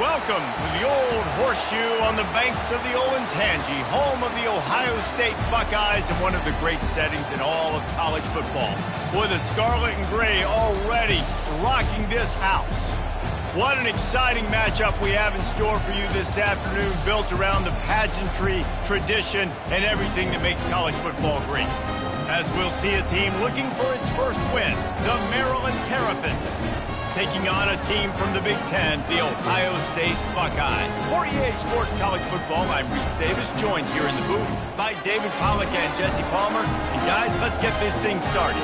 welcome to the Old Horseshoe on the banks of the Olentangy, home of the Ohio State Buckeyes and one of the great settings in all of college football. Boy, the scarlet and gray already rocking this house. What an exciting matchup we have in store for you this afternoon, built around the pageantry, tradition, and everything that makes college football great. As we'll see a team looking for its first win, the Maryland Terrapins, taking on a team from the Big Ten, the Ohio State Buckeyes. For EA Sports College Football, I'm Reese Davis, joined here in the booth by David Pollack and Jesse Palmer. And guys, let's get this thing started.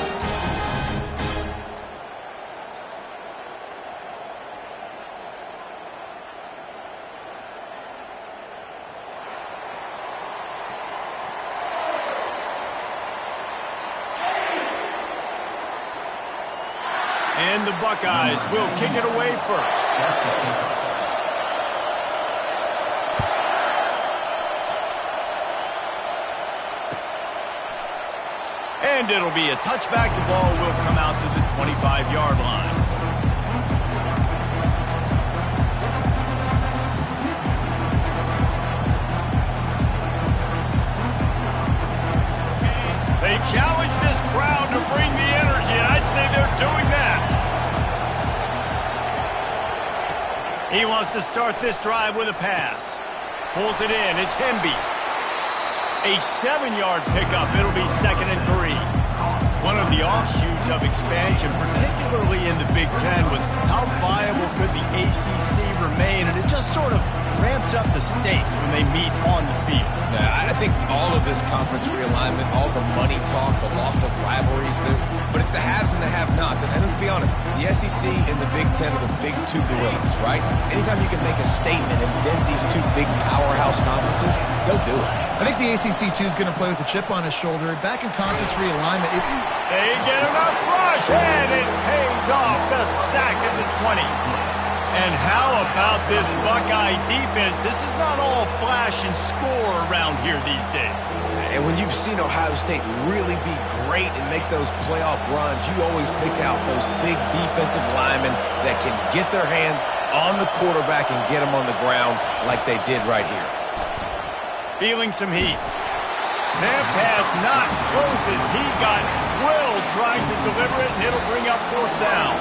And the Buckeyes will kick it away first. And it'll be a touchback. The ball will come out to the 25-yard line. They challenge this crowd to bring the energy, and I'd say they're doing that. He wants to start this drive with a pass. Pulls it in. It's Hemby. A 7-yard pickup. It'll be 2nd and 3. One of the offshoots of expansion, particularly in the Big Ten, was how viable could the ACC remain, and it just sort of ramps up the stakes when they meet on the field. Yeah, I think all of this conference realignment, all the money talk, the loss of rivalries, but it's the haves and the have-nots. And let's be honest, the SEC and the Big Ten are the big two gorillas, right? Anytime you can make a statement and dent these two big powerhouse conferences, go do it. I think the ACC, too, is going to play with a chip on his shoulder. Back in conference realignment, they get enough rush, and it pays off. The sack at the 20. And how about this Buckeye defense? This is not all flash and score around here these days. And when you've seen Ohio State really be great and make those playoff runs, you always pick out those big defensive linemen that can get their hands on the quarterback and get him on the ground like they did right here. Feeling some heat. That pass not closes. He got drilled trying to deliver it, and it'll bring up 4th down.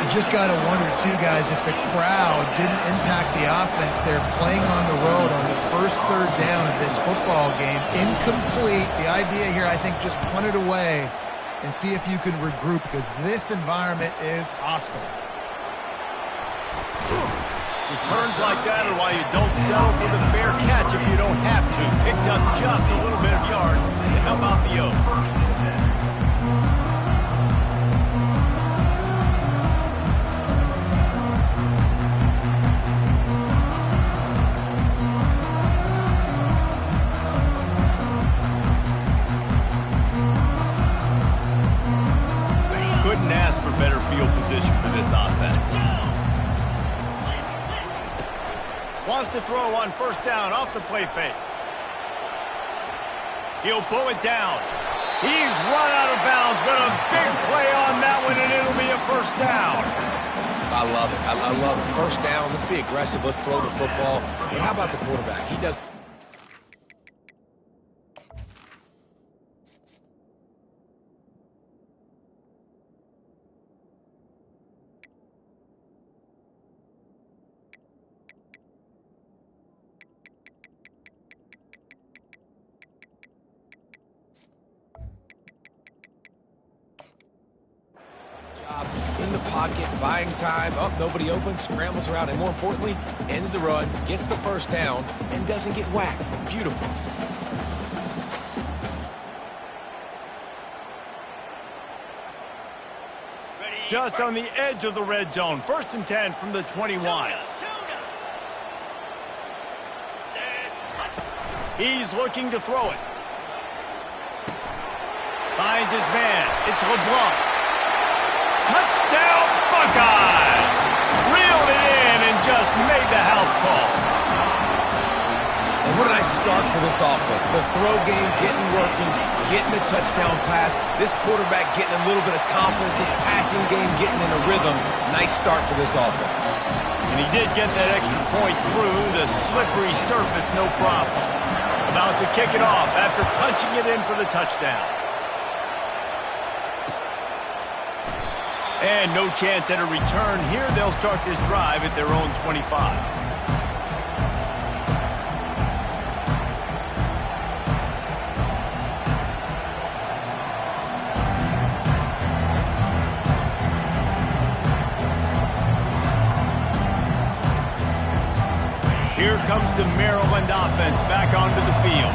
you just got to wonder, too, guys, if the crowd didn't impact the offense. They're playing on the road on the first 3rd down of this football game. Incomplete. The idea here, I think, just punt it away and see if you can regroup, because this environment is hostile. Returns like that are why you don't settle for the fair catch if you don't have to. Picks up just a little bit of yards to help out the O's. Couldn't ask for better field position for this offense. Wants to throw on 1st down off the play fake. He'll pull it down. He's run out of bounds, but a big play on that one, and it'll be a 1st down. I love it. I love it. 1st down. Let's be aggressive. Let's throw the football. But how about the quarterback? He does. In the pocket, buying time. Oh, nobody open, scrambles around, and more importantly, ends the run, gets the 1st down, and doesn't get whacked. Beautiful. Just on the edge of the red zone. 1st and 10 from the 21. He's looking to throw it. Finds his man. It's LeBlanc. Touchdown, Buckeyes! Reeled it in and just made the house call. And what did I start for this offense? The throw game getting working, getting the touchdown pass. This quarterback getting a little bit of confidence. This pass passing game getting in a rhythm. Nice start for this offense. And he did get that extra point through the slippery surface, no problem. About to kick it off after punching it in for the touchdown. And no chance at a return here. They'll start this drive at their own 25. Here comes the Maryland offense back onto the field.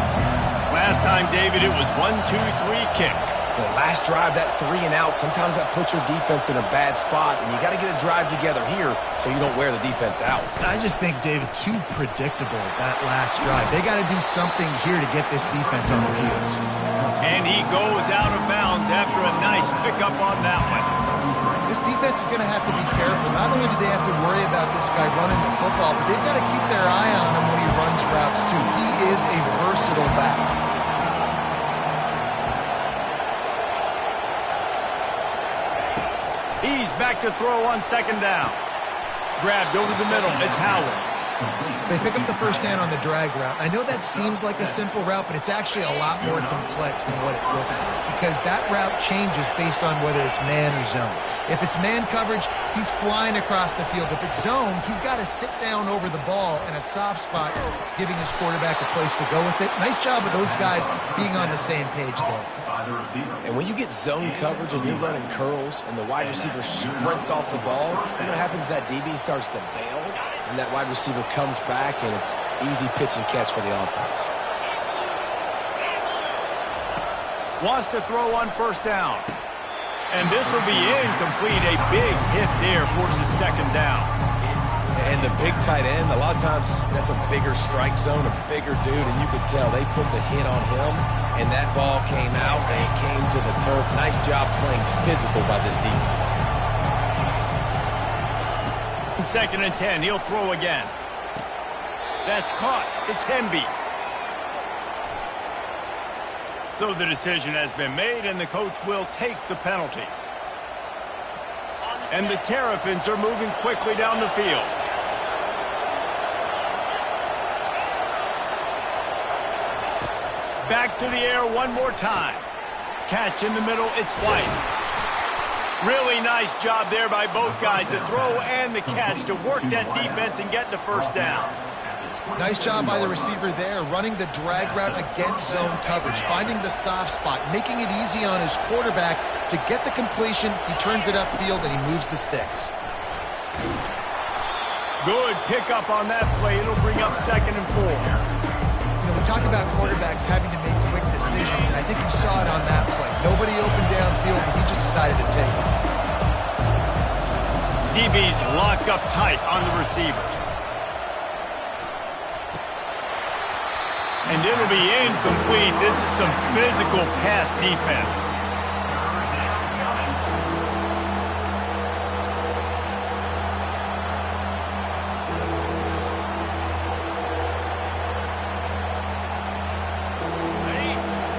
Last time, David, it was 1-2-3 kick. The last drive, that 3 and out, sometimes that puts your defense in a bad spot, and you got to get a drive together here so you don't wear the defense out. I just think, David, too predictable, that last drive. They got to do something here to get this defense on their heels. And he goes out of bounds after a nice pickup on that one. This defense is going to have to be careful. Not only do they have to worry about this guy running the football, but they've got to keep their eye on him when he runs routes, too. He is a versatile back. He's back to throw on second down. Grabbed over the middle. It's Howard. They pick up the first down on the drag route. I know that seems like a simple route, but it's actually a lot more complex than what it looks like because that route changes based on whether it's man or zone. If it's man coverage, he's flying across the field. If it's zone, he's got to sit down over the ball in a soft spot, giving his quarterback a place to go with it. Nice job of those guys being on the same page there. And when you get zone coverage and you're running curls and the wide receiver sprints off the ball, you know what happens? That DB starts to bail, and that wide receiver comes back, and it's easy pitch and catch for the offense. Wants to throw on first down. And this will be incomplete. A big hit there forces second down. And the big tight end, a lot of times that's a bigger strike zone, a bigger dude, and you could tell they put the hit on him, and that ball came out, and it came to the turf. Nice job playing physical by this defense. 2nd and 10. He'll throw again. That's caught. It's Hemby. So the decision has been made, and the coach will take the penalty. And the Terrapins are moving quickly down the field. Back to the air one more time. Catch in the middle. It's White. Really nice job there by both guys, the throw and the catch, to work that defense and get the first down. Nice job by the receiver there, running the drag route against zone coverage, finding the soft spot, making it easy on his quarterback to get the completion. He turns it upfield, and he moves the sticks. Good pickup on that play. It'll bring up 2nd and 4. You know, we talk about quarterbacks having to make quick decisions, and I think you saw it on that play. Nobody open downfield, and he just decided to take off. DB's locked up tight on the receivers. And it'll be incomplete. This is some physical pass defense.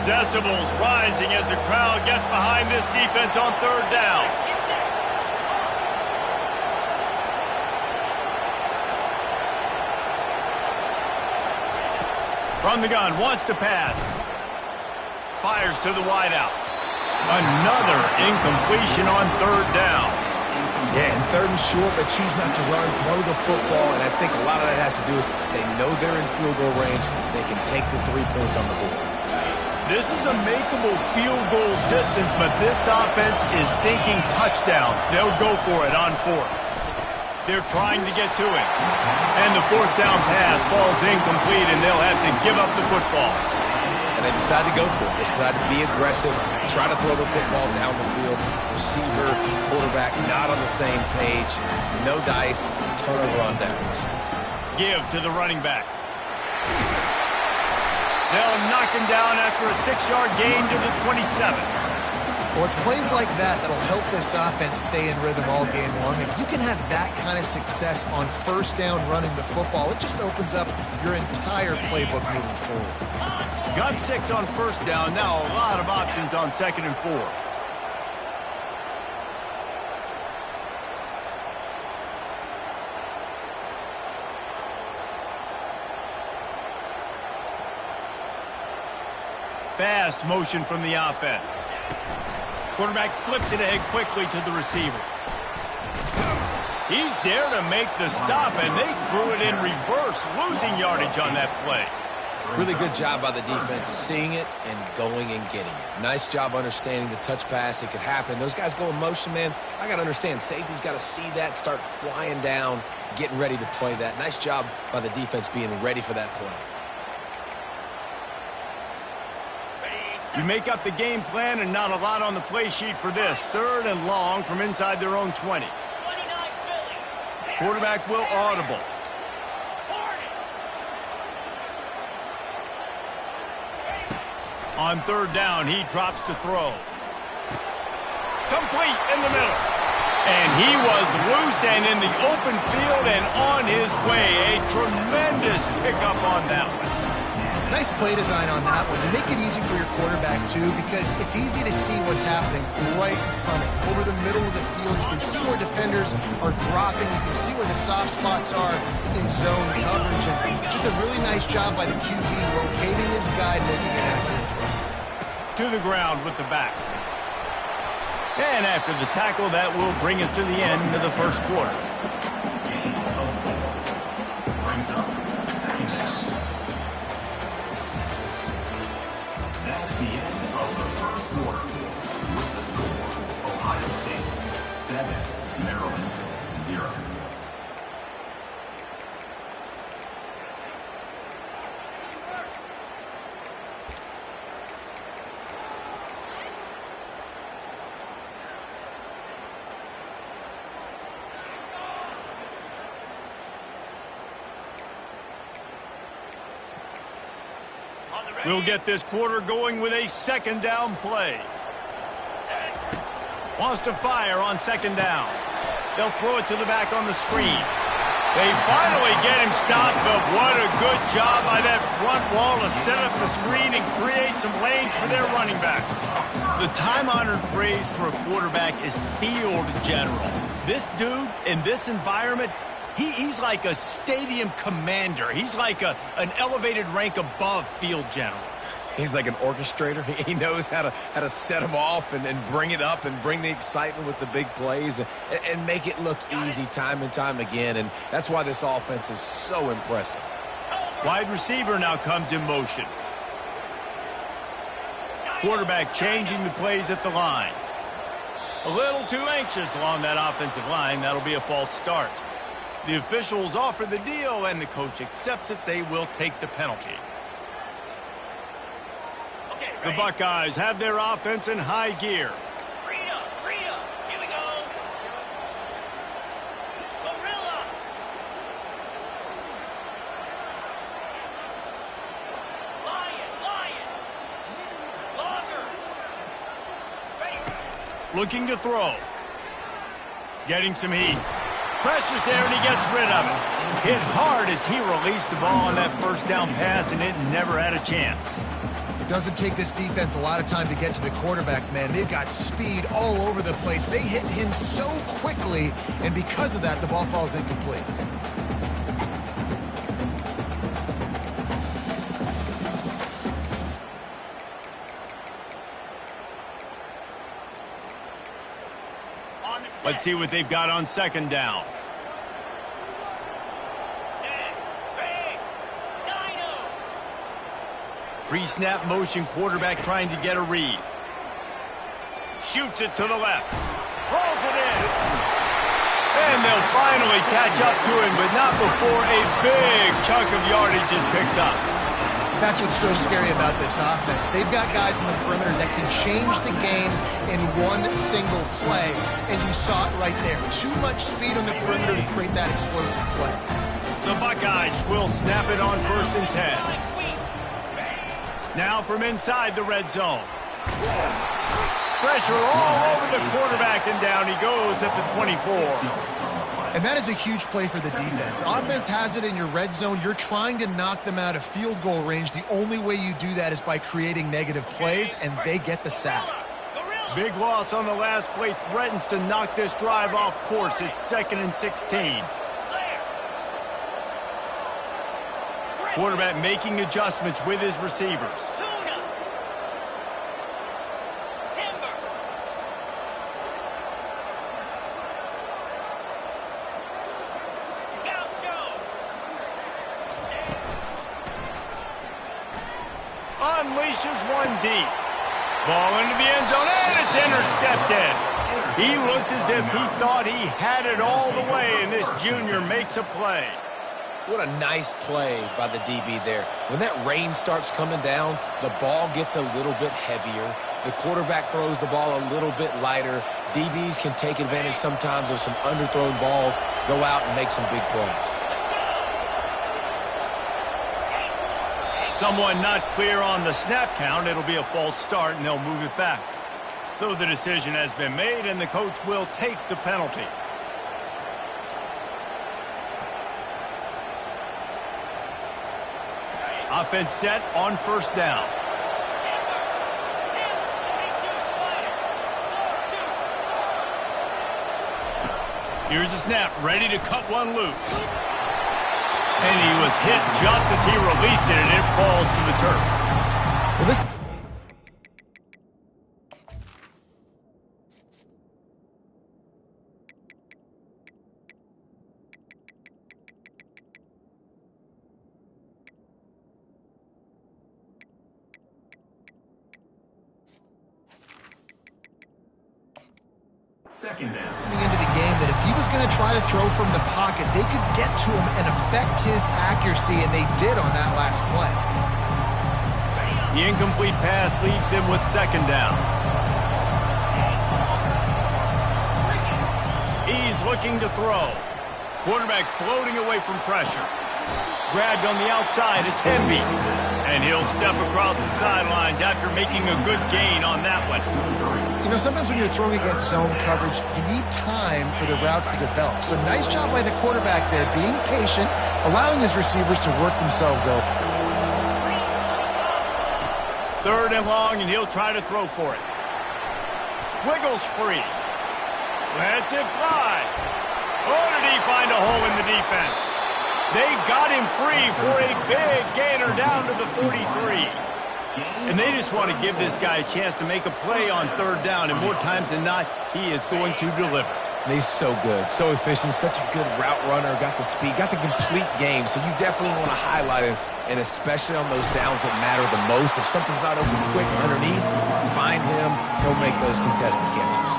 Decibels rising as the crowd gets behind this defense on 3rd down. From the gun, wants to pass. Fires to the wideout. Another incompletion on 3rd down. Yeah, and 3rd and short, they choose not to run, throw the football, and I think a lot of that has to do with they know they're in field goal range. They can take the 3 points on the board. This is a makeable field goal distance, but this offense is thinking touchdowns. They'll go for it on 4th. They're trying to get to it. And the 4th down pass falls incomplete, and they'll have to give up the football. And they decide to go for it. They decide to be aggressive, try to throw the football down the field. Receiver, quarterback not on the same page. No dice, turnover on downs. Give to the running back. They'll knock him down after a 6-yard gain to the 27. Well, it's plays like that that'll help this offense stay in rhythm all game long. If you can have that kind of success on 1st down running the football, it just opens up your entire playbook moving forward. Got 6 on 1st down. Now a lot of options on 2nd and 4. Fast motion from the offense. Quarterback flips it ahead quickly to the receiver. He's there to make the stop, and they threw it in reverse, losing yardage on that play. Really good job by the defense, seeing it and going and getting it. Nice job understanding the touch pass. It could happen. Those guys go in motion, man. I got to understand, safety's got to see that, start flying down, getting ready to play that. Nice job by the defense being ready for that play. You make up the game plan and not a lot on the play sheet for this. 3rd and long from inside their own 20. Quarterback will audible. On 3rd down, he drops to throw. Complete in the middle. And he was loose and in the open field and on his way. A tremendous pickup on that one. Nice play design on that one. You make it easy for your quarterback, too, because it's easy to see what's happening right in front of him. Over the middle of the field, you can see where defenders are dropping. You can see where the soft spots are in zone coverage. And just a really nice job by the QB rotating his guy, making it accurate. To the ground with the back. And after the tackle, that will bring us to the end of the first quarter. That's the end of the first quarter. With the score, Ohio State 7, Maryland 0. We'll get this quarter going with a 2nd down play. Wants to fire on 2nd down. They'll throw it to the back on the screen. They finally get him stopped, but what a good job by that front wall to set up the screen and create some lanes for their running back. The time-honored phrase for a quarterback is field general. This dude, in this environment, he's like a stadium commander. He's like an elevated rank above field general. He's like an orchestrator. He knows how to set them off and bring it up and bring the excitement with the big plays and make it look easy time and time again. And that's why this offense is so impressive. Wide receiver now comes in motion. Quarterback changing the plays at the line. A little too anxious along that offensive line. That'll be a false start. The officials offer the deal, and the coach accepts it. They will take the penalty. The Buckeyes have their offense in high gear. Rita, here we go. Gorilla. Lion. Longer. Ready. Looking to throw. Getting some heat. Pressure's there, and he gets rid of it. Hit hard as he released the ball on that 1st down pass, and it never had a chance. It doesn't take this defense a lot of time to get to the quarterback, man. They've got speed all over the place. They hit him so quickly, and because of that, the ball falls incomplete. Let's see what they've got on 2nd down. Pre-snap motion, quarterback trying to get a read. Shoots it to the left. Rolls it in. And they'll finally catch up to him, but not before a big chunk of yardage is picked up. That's what's so scary about this offense. They've got guys in the perimeter that can change the game in one single play, and you saw it right there. Too much speed on the perimeter to create that explosive play. The Buckeyes will snap it on 1st and 10. Now from inside the red zone. Pressure all over the quarterback, and down he goes at the 24. And that is a huge play for the defense. Offense has it in your red zone. You're trying to knock them out of field goal range. The only way you do that is by creating negative plays, and they get the sack. Big loss on the last play threatens to knock this drive off course. It's 2nd and 16. Quarterback making adjustments with his receivers. unleashes one deep. Ball into the end zone, and it's intercepted. He looked as if he thought he had it all the way, and this junior makes a play. What a nice play by the DB there. When that rain starts coming down, the ball gets a little bit heavier. The quarterback throws the ball a little bit lighter. DBs can take advantage sometimes of some underthrown balls, go out and make some big plays. Someone not clear on the snap count. It'll be a false start, and they'll move it back. So the decision has been made, and the coach will take the penalty. Offense set on first down. Here's the snap, ready to cut one loose. And he was hit just as he released it, and it falls to the turf. Well, this Second down. coming into the game that if he was going to try to throw from the pocket, they could get to him and affect his accuracy, and they did on that last play. The incomplete pass leaves him with second down. He's looking to throw. Quarterback floating away from pressure. Grabbed on the outside, it's Hemby. And he'll step across the sidelines after making a good gain on that one. You know, sometimes when you're throwing against zone coverage, you need time for the routes to develop. So nice job by the quarterback there, being patient, allowing his receivers to work themselves open. Third and long, and he'll try to throw for it. Wiggles free. Lets it fly. Oh, did he find a hole in the defense? They got him free for a big gainer down to the 43. And they just want to give this guy a chance to make a play on third down, and more times than not, he is going to deliver. And he's so good, so efficient, such a good route runner, got the speed, got the complete game, so you definitely want to highlight him, and especially on those downs that matter the most. If something's not open quick underneath, find him, he'll make those contested catches.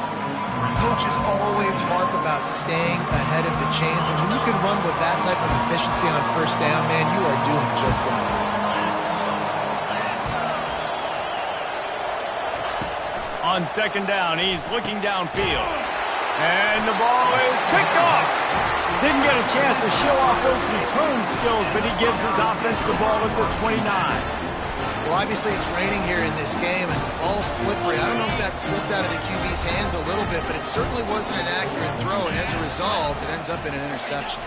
Coaches always harp about staying ahead of the chains, and when you can run with that type of efficiency on first down, man, you are doing just that. On second down, he's looking downfield. And the ball is picked off. Didn't get a chance to show off those return skills, but he gives his offense the ball at the 29. Well, obviously it's raining here in this game, and all slippery. I don't know if that slipped out of the QB's hands a little bit, but it certainly wasn't an accurate throw, and as a result, it ends up in an interception.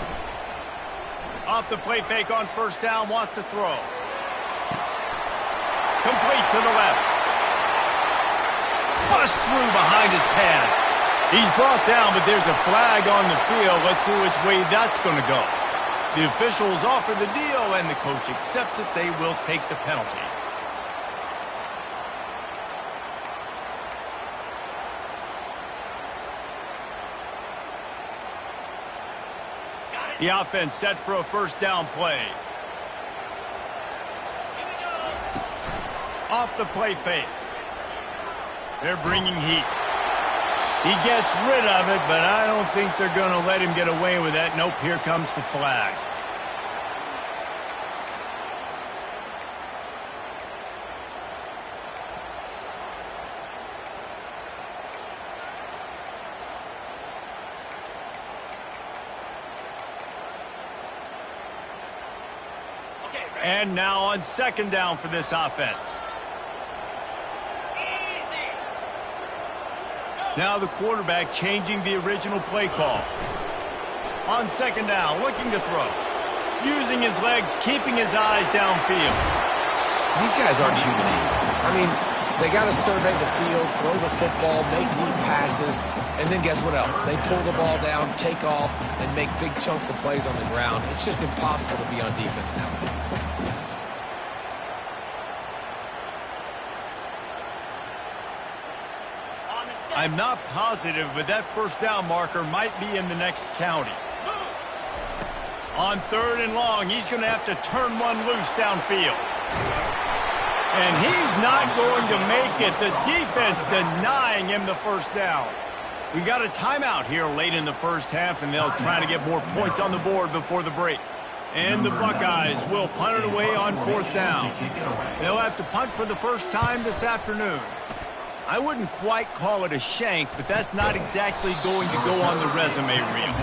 Off the play fake on first down, wants to throw. Complete to the left. Bust through behind his pad. He's brought down, but there's a flag on the field. Let's see which way that's going to go. The officials offer the deal, and the coach accepts it. They will take the penalty. The offense set for a first down play. Off the play fake. They're bringing heat. He gets rid of it, but I don't think they're going to let him get away with that. Nope, here comes the flag. And now on second down for this offense. Now the quarterback changing the original play call. On second down, looking to throw. Using his legs, keeping his eyes downfield. These guys aren't human either. I mean, they got to survey the field, throw the football, make deep passes, and then guess what else? They pull the ball down, take off, and make big chunks of plays on the ground. It's just impossible to be on defense nowadays. I'm not positive, but that first down marker might be in the next county. On third and long, he's going to have to turn one loose downfield. And he's not going to make it. The defense denying him the first down. We got a timeout here late in the first half, and they'll try to get more points on the board before the break. And the Buckeyes will punt it away on 4th down. They'll have to punt for the first time this afternoon. I wouldn't quite call it a shank, but that's not exactly going to go on the resume reel.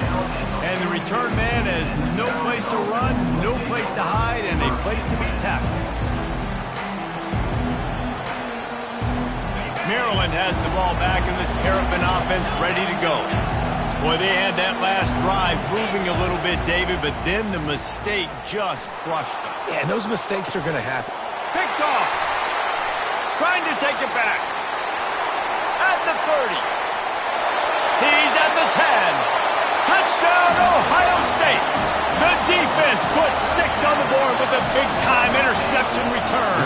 And the return man has no place to run, no place to hide, and a place to be tackled. Maryland has the ball back in the Terrapin offense ready to go. Boy, they had that last drive moving a little bit, David, but then the mistake just crushed them. Yeah, and those mistakes are going to happen. Picked off. Trying to take it back. At the 30. He's at the 10. Touchdown, Ohio State. The defense puts 6 on the board with a big-time interception return.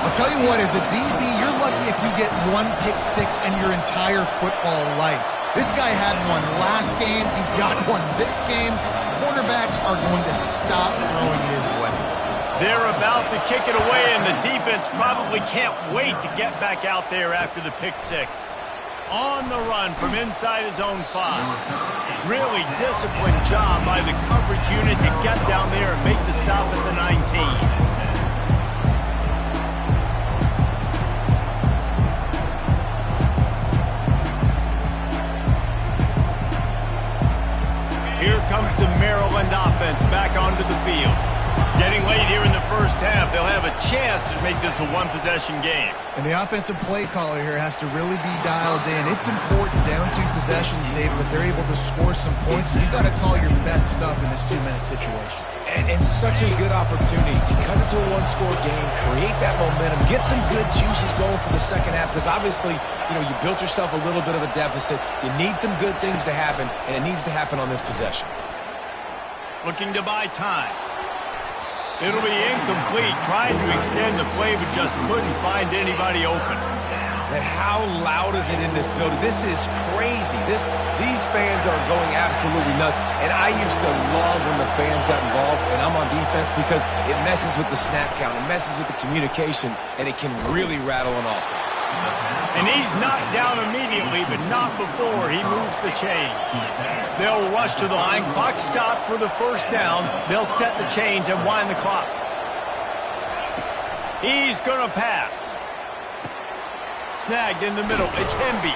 I'll tell you what, as a DB, you're lucky if you get 1 pick six in your entire football life. This guy had one last game. He's got one this game. Quarterbacks are going to stop throwing his way. They're about to kick it away, and the defense probably can't wait to get back out there after the pick 6. On the run from inside his own 5. Really disciplined job by the coverage unit to get down there and make the stop at the 19. Here comes the Maryland offense back onto the field. Getting late here in the first half, they'll have a chance to make this a one-possession game. And the offensive play caller here has to really be dialed in. It's important down 2 possessions, David, that they're able to score some points. You got to call your best stuff in this 2-minute situation. And such a good opportunity to cut into a one-score game, create that momentum, get some good juices going for the second half, because obviously, you built yourself a little bit of a deficit. You need some good things to happen, and it needs to happen on this possession. Looking to buy time. It'll be incomplete, trying to extend the play, but just couldn't find anybody open. And how loud is it in this building? This is crazy. These fans are going absolutely nuts. And I used to love when the fans got involved, and I'm on defense, because it messes with the snap count, it messes with the communication, and it can really rattle an offense. And he's knocked down immediately, but not before he moves the chains. They'll rush to the line. Clock stopped for the first down. They'll set the chains and wind the clock. He's going to pass. Snagged in the middle. It's Hemby.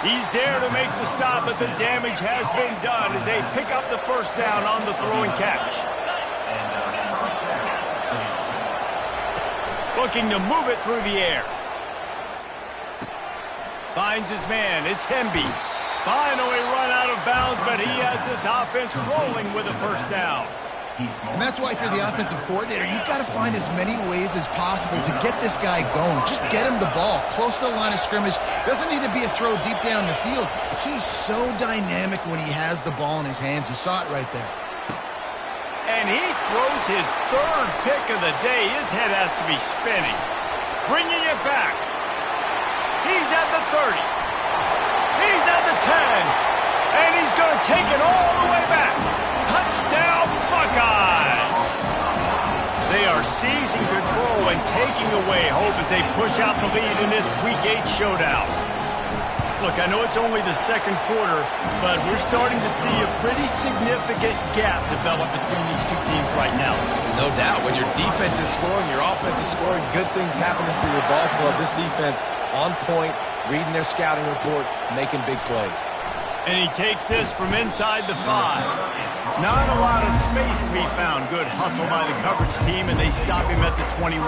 He's there to make the stop, but the damage has been done as they pick up the first down on the throw and catch. Looking to move it through the air. Finds his man. It's Hemby. Finally run out of bounds, but he has this offense rolling with a first down. And that's why, if you're the offensive coordinator, you've got to find as many ways as possible to get this guy going. Just get him the ball close to the line of scrimmage. Doesn't need to be a throw deep down the field. He's so dynamic when he has the ball in his hands. You saw it right there. And he throws his 3rd pick of the day. His head has to be spinning. Bringing it back. He's at the 30. He's at the 10. And he's going to take it all the way back. Touchdown, Buckeyes! They are seizing control and taking away hope as they push out the lead in this Week 8 showdown. Look, I know it's only the second quarter, but we're starting to see a pretty significant gap develop between these two teams right now. No doubt. When your defense is scoring, your offense is scoring, good things happening for your ball club. This defense on point, reading their scouting report, making big plays. And he takes this from inside the 5. Not a lot of space to be found. Good hustle by the coverage team, and they stop him at the 21.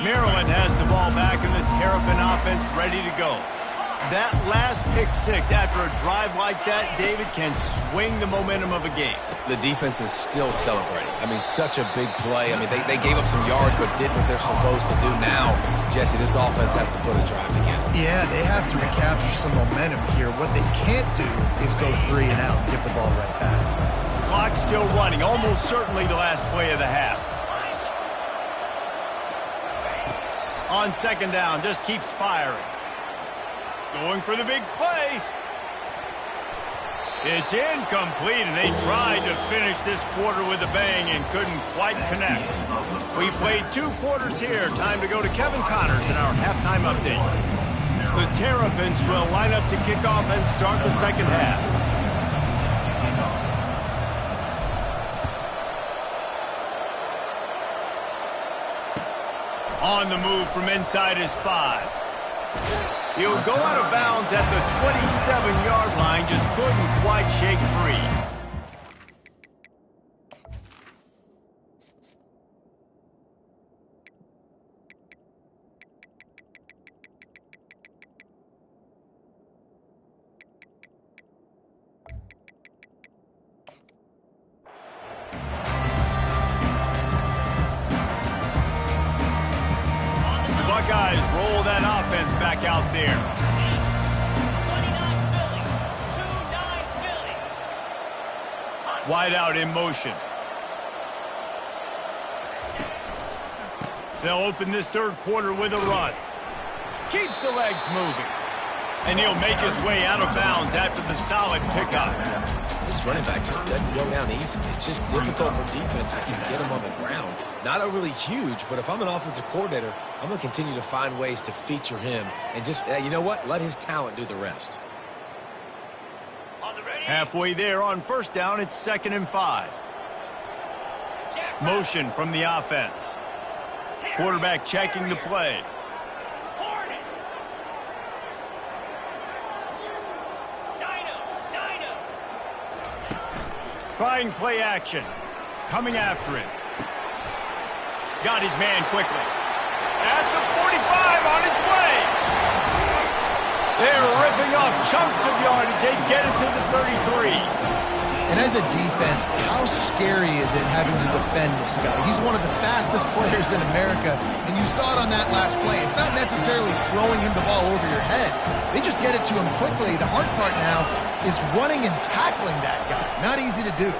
Maryland has the ball back, and the Terrapin offense ready to go. That last pick 6 after a drive like that, David, can swing the momentum of a game. The defense is still celebrating. I mean, such a big play. I mean, they gave up some yards but did what they're supposed to do. Now, Jesse, this offense has to put a drive together. Yeah, they have to recapture some momentum here. What they can't do is go 3 and out and give the ball right back. Clock still running, almost certainly the last play of the half. On second down, just keeps firing. Going for the big play. It's incomplete, and they tried to finish this quarter with a bang and couldn't quite connect. We played 2 quarters here. Time to go to Kevin Connors in our halftime update. The Terrapins will line up to kick off and start the second half. On the move from inside his 5. He'll go out of bounds at the 27-yard line, just couldn't quite shake free. Buckeyes roll that offense back out there. 29 Philly. 2-9 Philly. Wide out in motion. They'll open this third quarter with a run. Keeps the legs moving. And he'll make his way out of bounds after the solid pickup. This running back just doesn't go down easy. It's just difficult for defenses to get him on the ground. Not overly huge, but if I'm an offensive coordinator, I'm going to continue to find ways to feature him and just, you know what, let his talent do the rest. Halfway there on first down, it's 2nd and 5. Motion from the offense. Quarterback checking the play. Trying play action. Coming after him. Got his man quickly. At the 45 on his way. They're ripping off chunks of yardage. They get it to the 33. And as a defense, how scary is it having to defend this guy? He's one of the fastest players in America, and you saw it on that last play. It's not necessarily throwing him the ball over your head. They just get it to him quickly. The hard part now is running and tackling that guy. Not easy to do.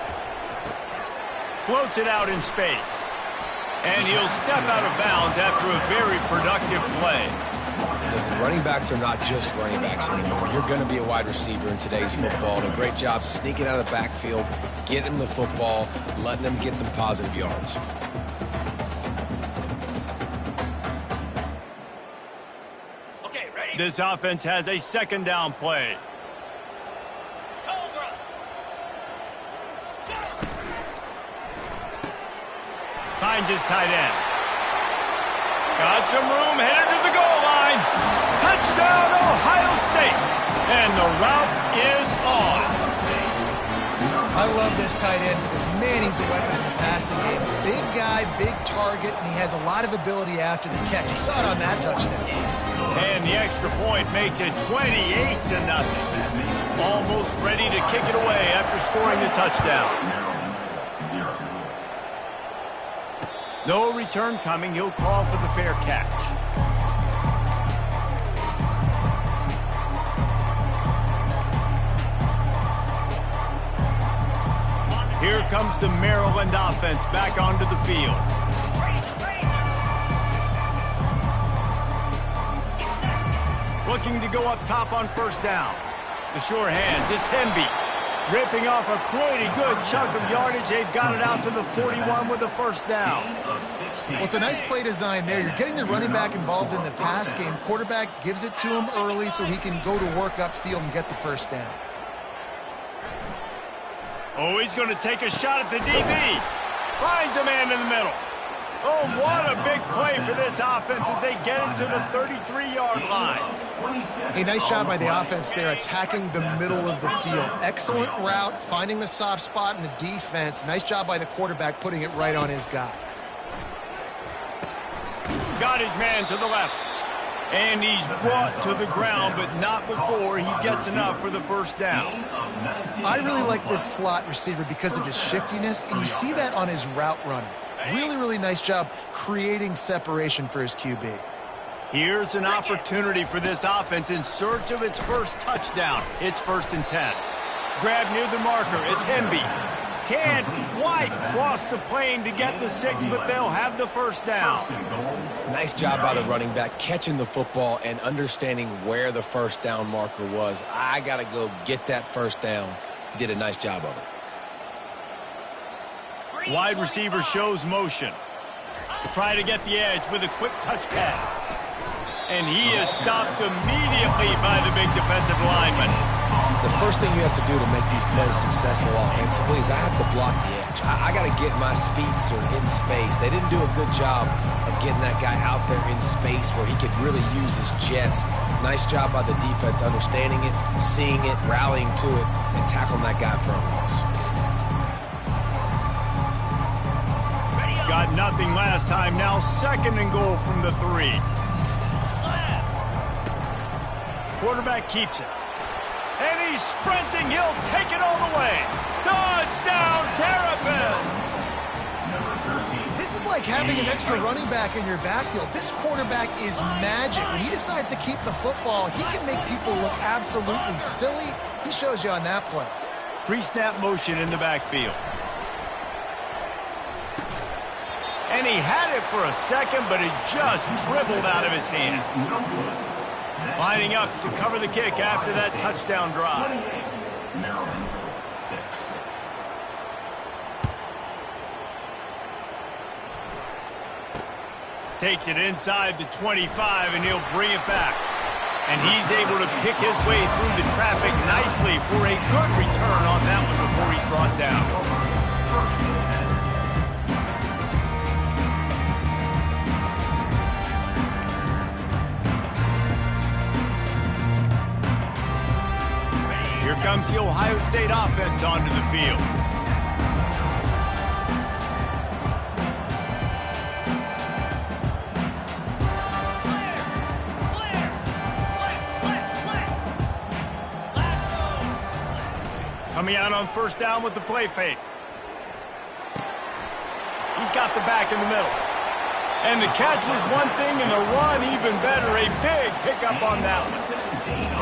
Floats it out in space. And he'll step out of bounds after a very productive play. Listen, running backs are not just running backs anymore. You're going to be a wide receiver in today's football. And a great job sneaking out of the backfield, getting them the football, letting them get some positive yards. Okay, ready? This offense has a 2nd down play. Cobra. Finds his tight end. Got some room, headed to the goal line. Touchdown, Ohio State. And the route is on. I love this tight end because, man, he's a weapon in the passing game. Big guy, big target, and he has a lot of ability after the catch. You saw it on that touchdown. And the extra point makes it 28-0. Almost ready to kick it away after scoring the touchdown. No return coming. He'll call for the fair catch. Here comes the Maryland offense back onto the field. Looking to go up top on first down. The sure hands, it's Hemby. Ripping off a pretty good chunk of yardage. They've got it out to the 41 with a first down. Well, it's a nice play design there. You're getting the running back involved in the pass game. Quarterback gives it to him early so he can go to work upfield and get the first down. Oh, he's going to take a shot at the DB. Finds a man in the middle. Oh, what a big play for this offense as they get into the 33-yard line. Hey, nice job by the offense there, attacking the middle of the field. Excellent route, finding the soft spot in the defense. Nice job by the quarterback putting it right on his guy. Got his man to the left. And he's brought to the ground, but not before he gets enough for the first down. I really like this slot receiver because of his shiftiness, and you see that on his route running. Really, really nice job creating separation for his QB. Here's an opportunity for this offense in search of its first touchdown. It's 1st and 10. Grab near the marker. It's Hemby. Can't quite cross the plane to get the 6, but they'll have the first down. Nice job by the running back catching the football and understanding where the first down marker was. I got to go get that first down. He did a nice job of it. Wide receiver shows motion. Try to get the edge with a quick touch pass. And he is stopped immediately by the big defensive lineman. The first thing you have to do to make these plays successful offensively is I have to block the edge. I got to get my speedster in space. They didn't do a good job of getting that guy out there in space where he could really use his jets. Nice job by the defense understanding it, seeing it, rallying to it, and tackling that guy for a loss. Got nothing last time. Now 2nd and goal from the 3. Quarterback keeps it. And he's sprinting. He'll take it all the way. Touchdown, Terrapins! This is like having an extra running back in your backfield. This quarterback is magic. When he decides to keep the football, he can make people look absolutely silly. He shows you on that play. Pre-snap motion in the backfield. And he had it for a second, but it just dribbled out of his hands. Lining up to cover the kick after that touchdown drive. Maryland, 6. Takes it inside the 25, and he'll bring it back. And he's able to pick his way through the traffic nicely for a good return on that one before he's brought down. Here comes the Ohio State offense onto the field. Coming out on 1st down with the play fake. He's got the back in the middle. And the catch was one thing, and the run even better. A big pickup on that one.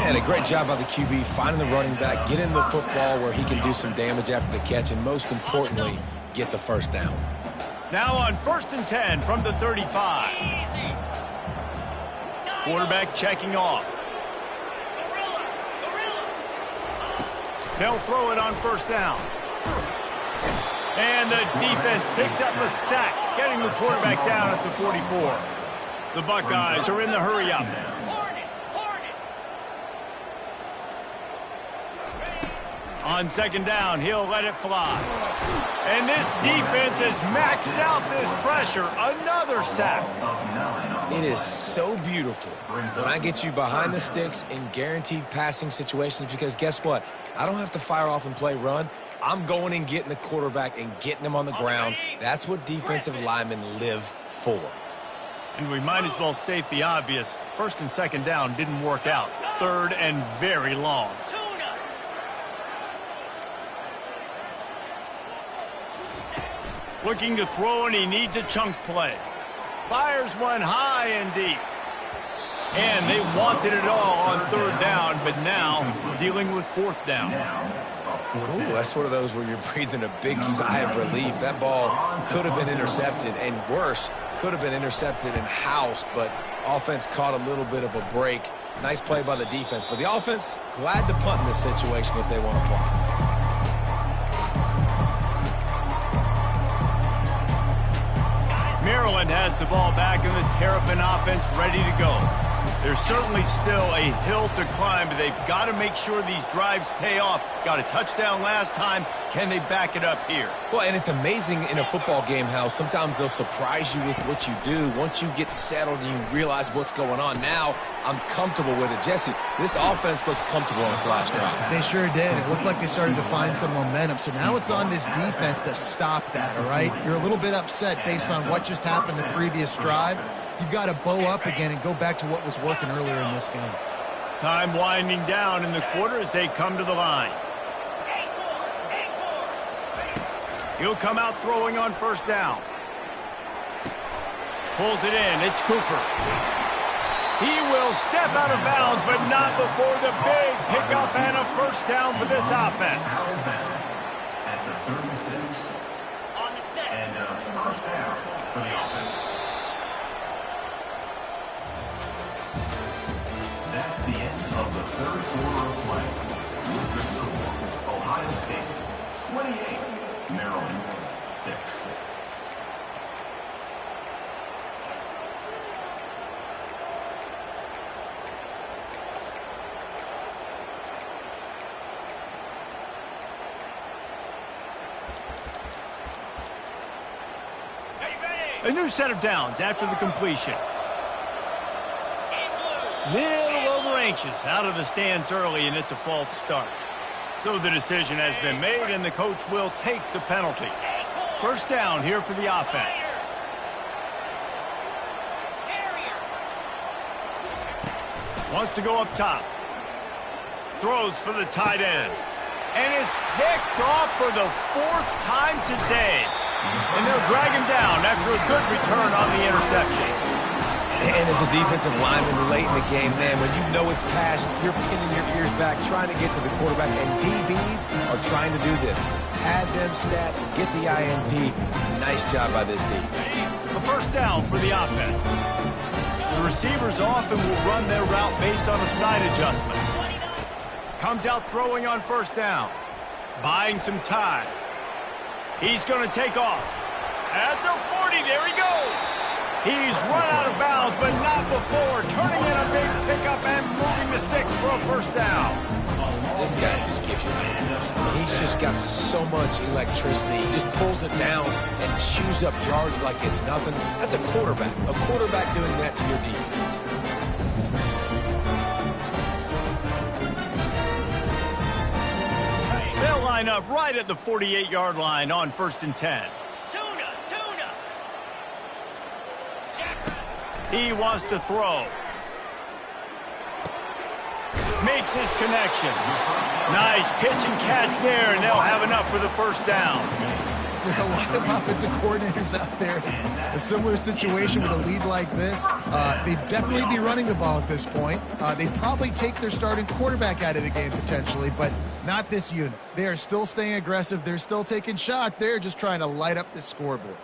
And a great job by the QB finding the running back, getting the football where he can do some damage after the catch, and most importantly, get the 1st down. Now on 1st and 10 from the 35. Quarterback checking off. They'll throw it on 1st down. And the defense picks up a sack, getting the quarterback down at the 44. The Buckeyes are in the hurry-up. On 2nd down, he'll let it fly. And this defense has maxed out this pressure. Another sack. It is so beautiful when I get you behind the sticks in guaranteed passing situations, because guess what? I don't have to fire off and play run. I'm going and getting the quarterback and getting him on the ground. That's what defensive linemen live for. And we might as well state the obvious. 1st and 2nd down didn't work out. 3rd and very long. Looking to throw, and he needs a chunk play. Fires one high and deep. And they wanted it all on 3rd down, but now dealing with 4th down. Ooh, that's one of those where you're breathing a big sigh of relief. That ball could have been intercepted, and worse, could have been intercepted and housed, but offense caught a little bit of a break. Nice play by the defense, but the offense glad to punt in this situation if they want to punt. Maryland has the ball back, and the Terrapin offense ready to go. There's certainly still a hill to climb, but they've got to make sure these drives pay off. Got a touchdown last time. Can they back it up here? Well, and it's amazing in a football game how sometimes they'll surprise you with what you do. Once you get settled and you realize what's going on, now I'm comfortable with it. Jesse, this offense looked comfortable on its last drive. They sure did. It looked like they started to find some momentum. So now it's on this defense to stop that, all right? You're a little bit upset based on what just happened the previous drive. You've got to bow up again and go back to what was working earlier in this game. Time winding down in the quarter as they come to the line. He'll come out throwing on 1st down. Pulls it in. It's Cooper. He will step out of bounds, but not before the big pickup and a 1st down for this offense. At the 36. On the set. And a 1st down for the offense. That's the end of the 3rd quarter of play. With the score, Ohio Ohio State 28, Maryland 6. A new set of downs after the completion. Little over anxious out of the stands early, and it's a false start. So the decision has been made, and the coach will take the penalty. First down here for the offense. Wants to go up top. Throws for the tight end. And it's picked off for the 4th time today. And they'll drag him down after a good return on the interception. And as a defensive lineman late in the game, man, when you know it's pass, you're pinning your ears back, trying to get to the quarterback. And DBs are trying to do this. Pad them stats, get the INT. Nice job by this D. A first down for the offense. The receivers often will run their route based on a side adjustment. Comes out throwing on first down. Buying some time. He's going to take off. At the 40, there he goes. He's run out of bounds, but not before turning in a big pickup and moving the sticks for a first down. This guy just gives you nightmares. He's just got so much electricity. He just pulls it down and chews up yards like it's nothing. That's a quarterback. A quarterback doing that to your defense. They'll line up right at the 48-yard line on 1st and 10. He wants to throw. Makes his connection. Nice pitch and catch there, and they'll have enough for the first down. There are a lot of offensive coordinators out there. A similar situation with a lead like this. They'd definitely be running the ball at this point. They'd probably take their starting quarterback out of the game potentially, but not this unit. They are still staying aggressive. They're still taking shots. They're just trying to light up the scoreboard.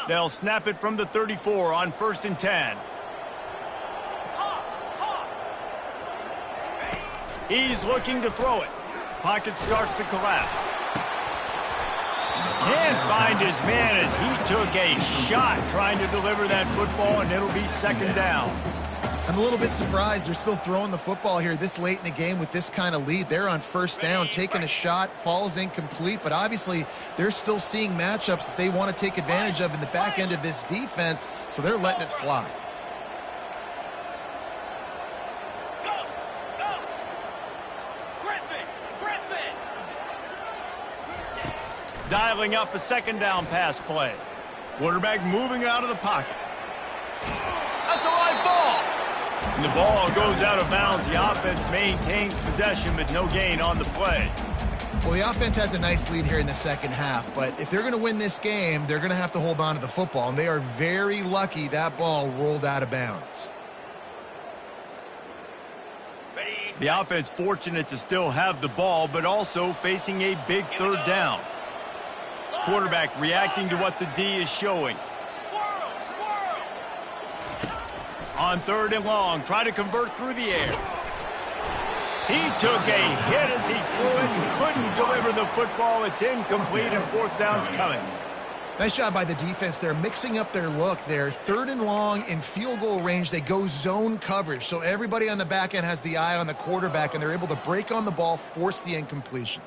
They'll snap it from the 34 on 1st and 10. He's looking to throw it. Pocket starts to collapse. Can't find his man as he took a shot trying to deliver that football, and it'll be 2nd down. I'm a little bit surprised they're still throwing the football here this late in the game with this kind of lead. They're on 1st down, taking a shot, falls incomplete, but obviously they're still seeing matchups that they want to take advantage of in the back end of this defense, so they're letting it fly. Dialing up a 2nd down pass play. Quarterback moving out of the pocket. That's a live ball. And the ball goes out of bounds. The offense maintains possession, but no gain on the play. Well, the offense has a nice lead here in the second half, but if they're going to win this game, they're going to have to hold on to the football, and they are very lucky that ball rolled out of bounds. The offense fortunate to still have the ball, but also facing a big 3rd down. Quarterback reacting to what the D is showing. On 3rd and long, try to convert through the air. He took a hit as he threw it and couldn't deliver the football. It's incomplete, and 4th down's coming. Nice job by the defense. They're mixing up their look. They're 3rd and long in field goal range. They go zone coverage, so everybody on the back end has the eye on the quarterback, and they're able to break on the ball, force the incompletion.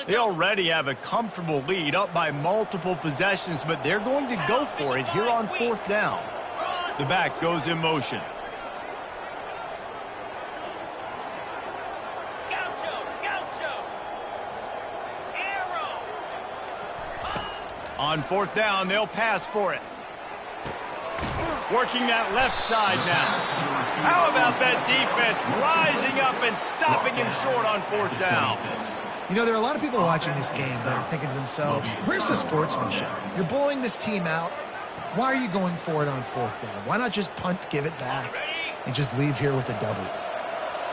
They already have a comfortable lead, up by multiple possessions, but they're going to go for it here on 4th down. The back goes in motion. On 4th down, they'll pass for it. Working that left side now. How about that defense rising up and stopping him short on 4th down? You know, there are a lot of people watching this game that are thinking to themselves, where's the sportsmanship? You're blowing this team out. Why are you going for it on 4th down? Why not just punt, give it back, and just leave here with a W?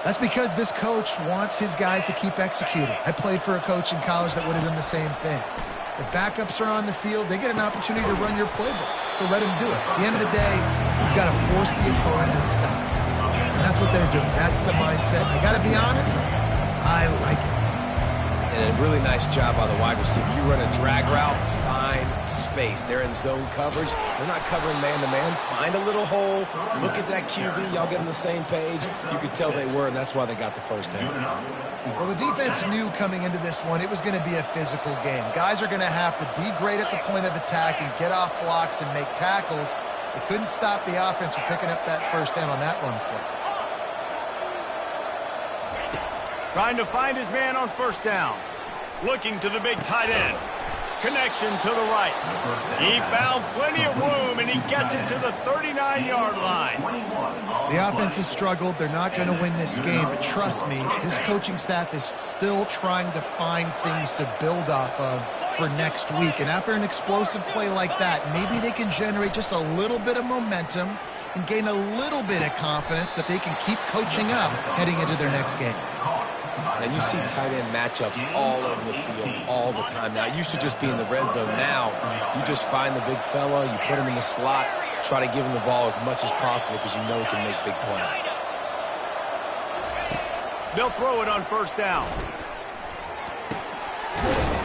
That's because this coach wants his guys to keep executing. I played for a coach in college that would have done the same thing. The backups are on the field. They get an opportunity to run your playbook. So let them do it. At the end of the day, you've got to force the opponent to stop. And that's what they're doing. That's the mindset. I got to be honest, I like it. And a really nice job by the wide receiver. You run a drag route, find space. They're in zone coverage. They're not covering man-to-man. Find a little hole. Look at that QB. Y'all get on the same page. You could tell they were, and that's why they got the first down. Well, the defense knew coming into this one it was going to be a physical game. Guys are going to have to be great at the point of attack and get off blocks and make tackles. They couldn't stop the offense from picking up that first down on that run play. Trying to find his man on first down. Looking to the big tight end. Connection to the right. He found plenty of room, and he gets it to the 39-yard line. The offense has struggled. They're not going to win this game, but trust me, his coaching staff is still trying to find things to build off of for next week. And after an explosive play like that, maybe they can generate just a little bit of momentum and gain a little bit of confidence that they can keep coaching up heading into their next game. And you see tight end matchups all over the field all the time. Now, it used to just be in the red zone. Now, you just find the big fella, you put him in the slot, try to give him the ball as much as possible because you know he can make big plays. They'll throw it on first down.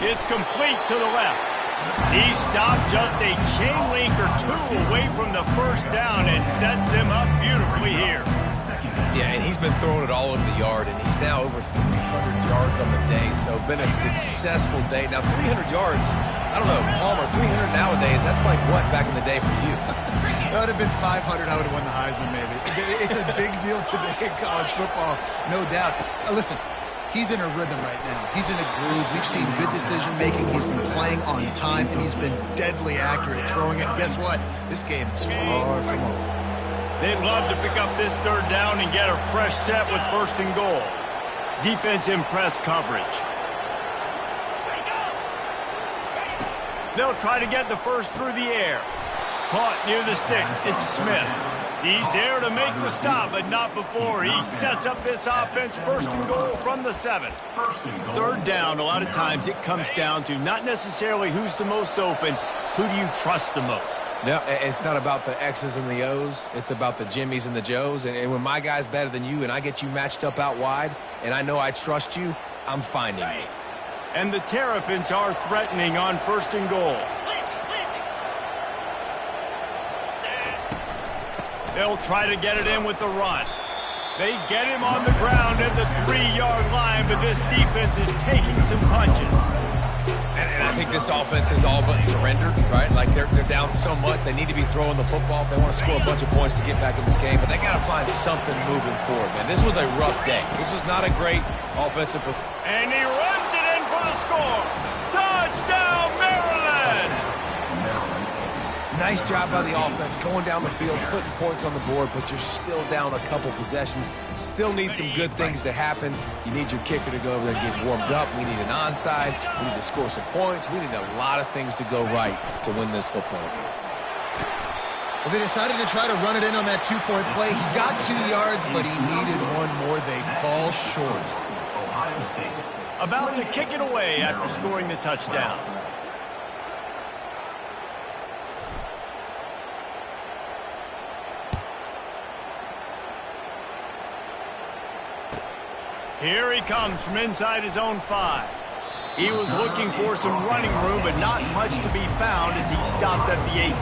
It's complete to the left. He stopped just a chain link or two away from the first down and sets them up beautifully here. Yeah, and he's been throwing it all over the yard, and he's now over 300 yards on the day, so been a successful day. Now, 300 yards, I don't know, Palmer, 300 nowadays, that's like what back in the day for you? That would have been 500. I would have won the Heisman, maybe. It's a big deal today in college football, no doubt. Listen, he's in a rhythm right now. He's in a groove. We've seen good decision-making. He's been playing on time, and he's been deadly accurate throwing it. And guess what? This game is far from over. They'd love to pick up this third down and get a fresh set with first and goal. Defense in press coverage. They'll try to get the first through the air. Caught near the sticks. It's Smith. He's there to make the stop, but not before. He sets up this offense first and goal from the 7. Third down, a lot of times it comes down to not necessarily who's the most open, who do you trust the most? No, it's not about the X's and the O's. It's about the Jimmies and the Joes. And when my guy's better than you and I get you matched up out wide and I know I trust you, I'm finding you. And the Terrapins are threatening on first and goal. They'll try to get it in with the run. They get him on the ground at the 3-yard line, but this defense is taking some punches. And I think this offense is all but surrendered, right? Like they're down so much, they need to be throwing the football if they want to score a bunch of points to get back in this game. But they got to find something moving forward, man. This was a rough day. This was not a great offensive performance. And he runs it in for the score. Touchdown, Maryland! Nice job by the offense, going down the field, putting points on the board, but you're still down a couple possessions. Still need some good things to happen. You need your kicker to go over there and get warmed up. We need an onside. We need to score some points. We need a lot of things to go right to win this football game. Well, they decided to try to run it in on that 2-point play. He got 2 yards, but he needed one more. They fall short. About to kick it away after scoring the touchdown. Here he comes from inside his own 5. He was looking for some running room, but not much to be found as he stopped at the 18.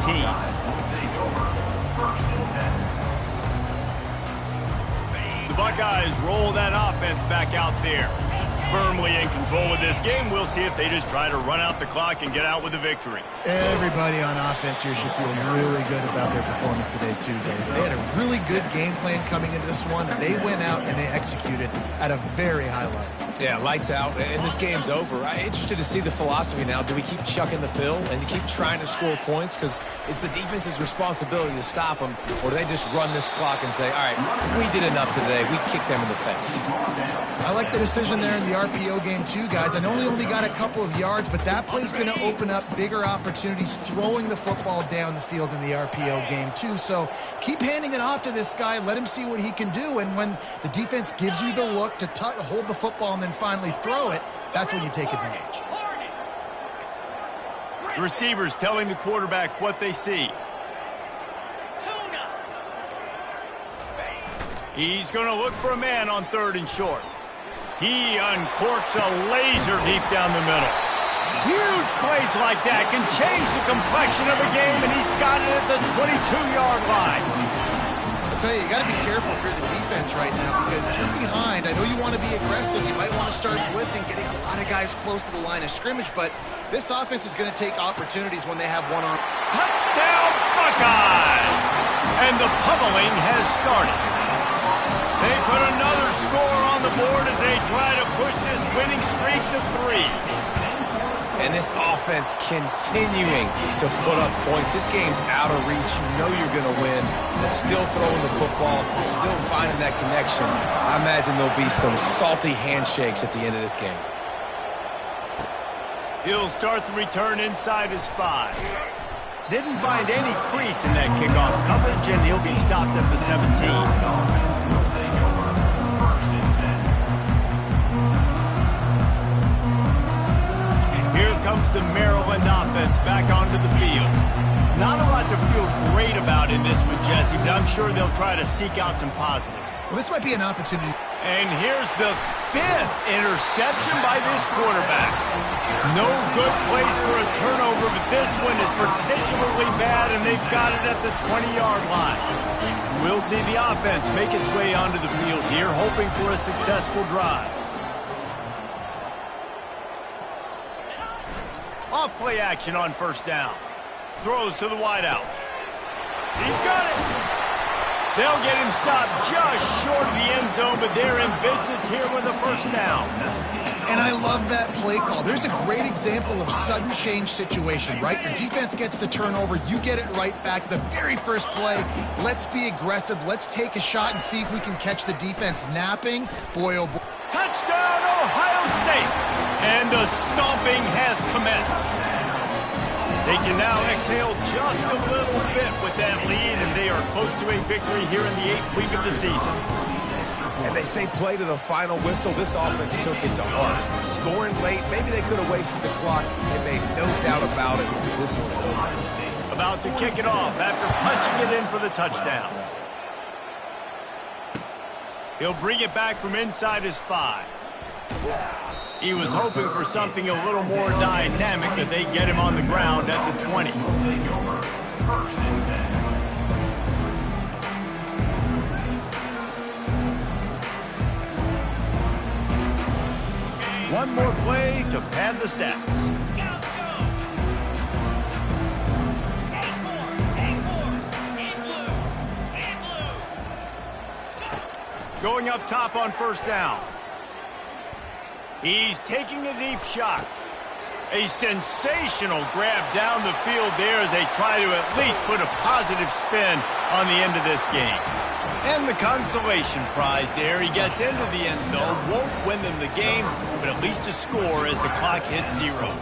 The Buckeyes roll that offense back out there. Firmly in control of this game. We'll see if they just try to run out the clock and get out with a victory. Everybody on offense here should feel really good about their performance today, too, Dave. They had a really good game plan coming into this one, and they went out and they executed at a very high level. Yeah, lights out, and this game's over. I'm interested to see the philosophy now. Do we keep chucking the pill and keep trying to score points? Because it's the defense's responsibility to stop them, or do they just run this clock and say, all right, we did enough today. We kicked them in the face. I like the decision there in the RPO game too, guys. I know he only got a couple of yards, but that play's going to open up bigger opportunities throwing the football down the field in the RPO game too. So keep handing it off to this guy. Let him see what he can do. And when the defense gives you the look to hold the football and then finally throw it, that's when you take advantage. The receivers telling the quarterback what they see. He's going to look for a man on 3rd and short. He uncorks a laser deep down the middle. Huge plays like that can change the complexion of a game, and he's got it at the 22-yard line. I'll tell you, you got to be careful if you're the defense right now, because you're behind. I know you want to be aggressive. You might want to start blitzing, getting a lot of guys close to the line of scrimmage, but this offense is going to take opportunities when they have one-on. Touchdown, Buckeyes! And the pummeling has started. They put another score on the board as they try to push this winning streak to 3. And this offense continuing to put up points. This game's out of reach. You know you're going to win, but still throwing the football, still finding that connection. I imagine there'll be some salty handshakes at the end of this game. He'll start the return inside his 5. Didn't find any crease in that kickoff coverage, and he'll be stopped at the 17. Here comes the Maryland offense back onto the field. Not a lot to feel great about in this one, Jesse, but I'm sure they'll try to seek out some positives. Well, this might be an opportunity. And here's the 5th interception by this quarterback. No good place for a turnover, but this one is particularly bad, and they've got it at the 20-yard line. We'll see the offense make its way onto the field here, hoping for a successful drive. Off play action on 1st down. Throws to the wideout. He's got it. They'll get him stopped just short of the end zone, but they're in business here with a 1st down. And I love that play call. There's a great example of sudden change situation, right? Your defense gets the turnover. You get it right back. The very first play, let's be aggressive. Let's take a shot and see if we can catch the defense napping. Boy, oh boy. Touchdown, Ohio State! And the stomping has commenced. They can now exhale just a little bit with that lead, and they are close to a victory here in the 8th week of the season. And they say play to the final whistle. This offense took it to heart. Scoring late, maybe they could have wasted the clock. They made no doubt about it. This one's over. About to kick it off after punching it in for the touchdown. He'll bring it back from inside his 5. He was hoping for something a little more dynamic, that they get him on the ground at the 20. One more play to pad the stats. Going up top on 1st down. He's taking a deep shot. A sensational grab down the field there as they try to at least put a positive spin on the end of this game. And the consolation prize there. He gets into the end zone, won't win them the game, but at least a score as the clock hits 0.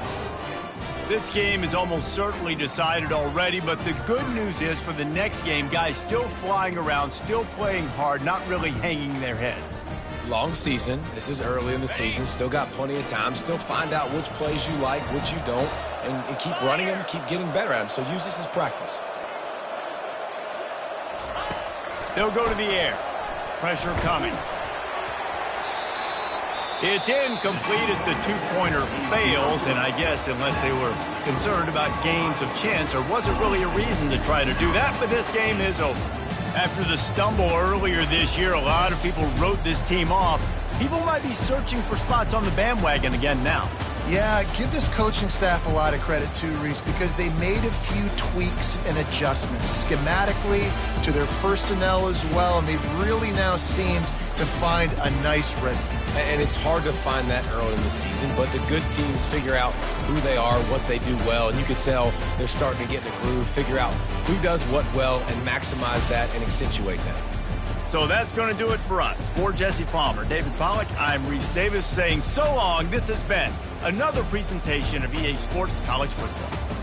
This game is almost certainly decided already, but the good news is for the next game, guys still flying around, still playing hard, not really hanging their heads. Long season. This is early in the season. Still got plenty of time. Still find out which plays you like, which you don't, and keep running them, keep getting better at them. So use this as practice. They'll go to the air. Pressure coming. It's incomplete as the 2-pointer fails, and I guess unless they were concerned about games of chance, there wasn't really a reason to try to do that, but this game is over. After the stumble earlier this year, a lot of people wrote this team off. People might be searching for spots on the bandwagon again now. Yeah, give this coaching staff a lot of credit too, Reese, because they made a few tweaks and adjustments schematically to their personnel as well, and they've really now seemed to find a nice rhythm. And it's hard to find that early in the season, but the good teams figure out who they are, what they do well, and you can tell they're starting to get in the groove, figure out who does what well, and maximize that and accentuate that. So that's going to do it for us. For Jesse Palmer, David Pollack, I'm Reese Davis saying so long. This has been another presentation of EA Sports College Football.